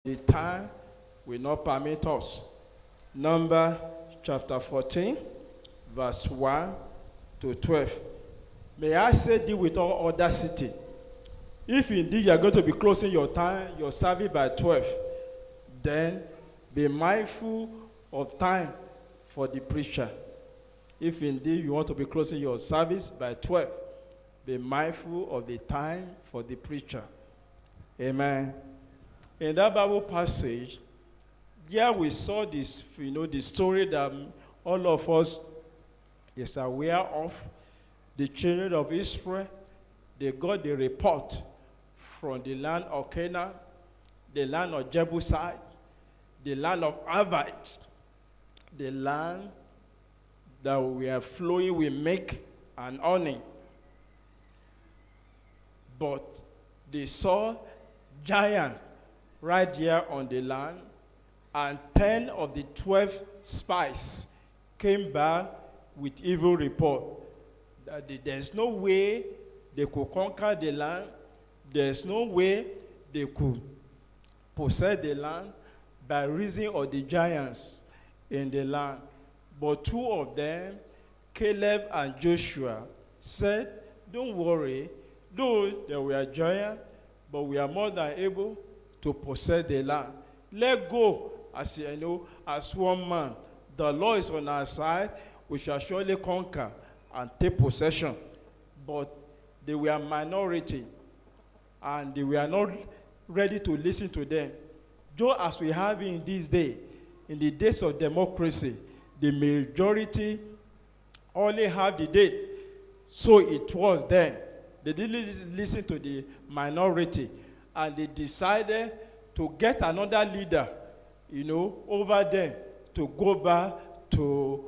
The time will not permit us. Number chapter 14, verse 1 to 12. May I say thee with all audacity, if indeed you are going to be closing your time, your service by 12, then be mindful of time for the preacher. If indeed you want to be closing your service by 12, be mindful of the time for the preacher. Amen. In that Bible passage, here we saw this, the story that all of us is aware of. The children of Israel, they got the report from the land of Canaan, the land of Jebusite, the land of Avite, the land that we are flowing with milk and honey. But they saw giants right there on the land, and 10 of the 12 spies came back with evil report that there's no way they could conquer the land, there's no way they could possess the land by reason of the giants in the land. But two of them, Caleb and Joshua, said, don't worry, though there were giants, but we are more than able to possess the land. Let go, as you know, as one man. The Lord is on our side. We shall surely conquer and take possession. But they were a minority, and they were not ready to listen to them. Though as we have in this day, in the days of democracy, the majority only have the day. So it was then. They didn't listen to the minority, and they decided to get another leader, over them to go back to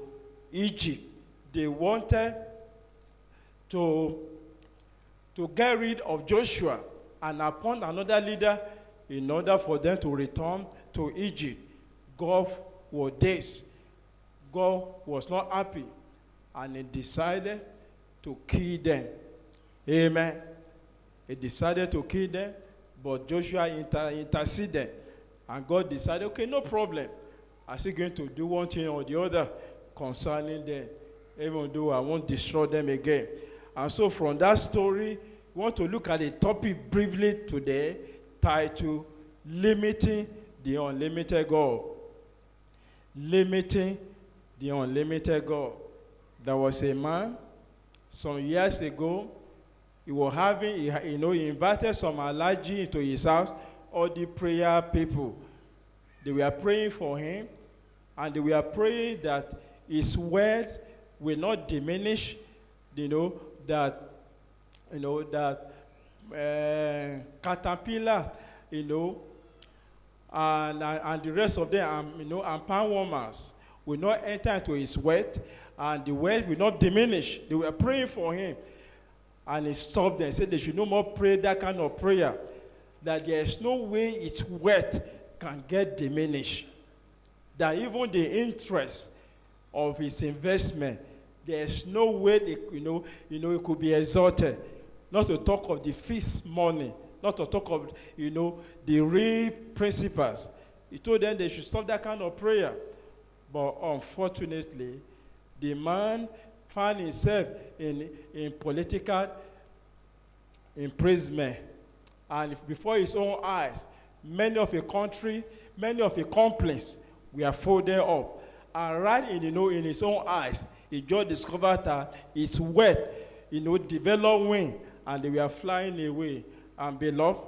Egypt. They wanted to get rid of Joshua and appoint another leader in order for them to return to Egypt. God was this. God was not happy, and he decided to kill them. Amen. He decided to kill them, but Joshua interceded, and God decided, okay, no problem. I still going to do one thing or the other concerning them, even though I won't destroy them again. And so from that story, we want to look at a topic briefly today titled, Limiting the Unlimited God. Limiting the Unlimited God. There was a man some years ago. He was having, he invited some allergy into his house, all the prayer people. They were praying for him, and they were praying that his wealth will not diminish, that caterpillar, and the rest of them, and palm warmers will not enter into his wealth, and the wealth will not diminish. They were praying for him. And he stopped them and said they should no more pray that kind of prayer, that there is no way its wealth can get diminished, that even the interest of his investment, there is no way it could be exalted. Not to talk of the feast money, not to talk of the real principles. He told them they should stop that kind of prayer. But unfortunately, the man found himself in political imprisonment, and before his own eyes, many of the country, many of the complaints were folded up, and right in his own eyes, he just discovered that his wealth, developed wing, and they were flying away. And beloved,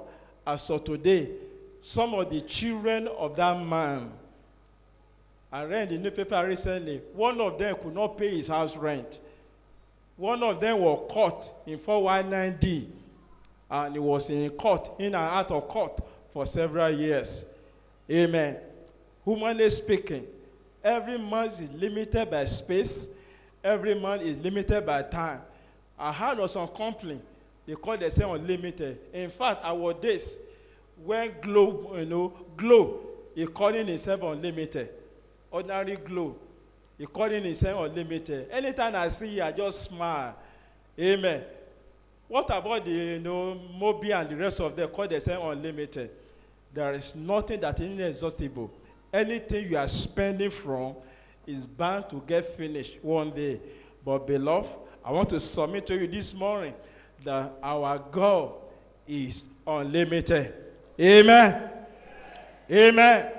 as of today, some of the children of that man, I read in the newspaper recently, one of them could not pay his house rent. One of them was caught in 419D, and he was in court, in and out of court for several years. Amen. Humanly speaking, every man is limited by space. Every man is limited by time. I heard of some company, they call themselves unlimited. In fact, our days, when Glow is calling himself unlimited. Ordinary Glow, he calling himself unlimited. Anytime I see you, I just smile. Amen. What about the Mobi and the rest of them call themselves unlimited? There is nothing that is inexhaustible. Anything you are spending from is bound to get finished one day. But beloved, I want to submit to you this morning that our God is unlimited. Amen. Amen.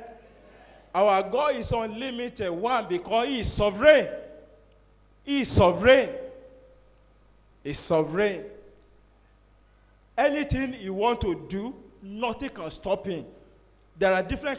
Our God is unlimited. One, because He is sovereign. He is sovereign. He is sovereign. Anything He wants to do, nothing can stop Him. There are different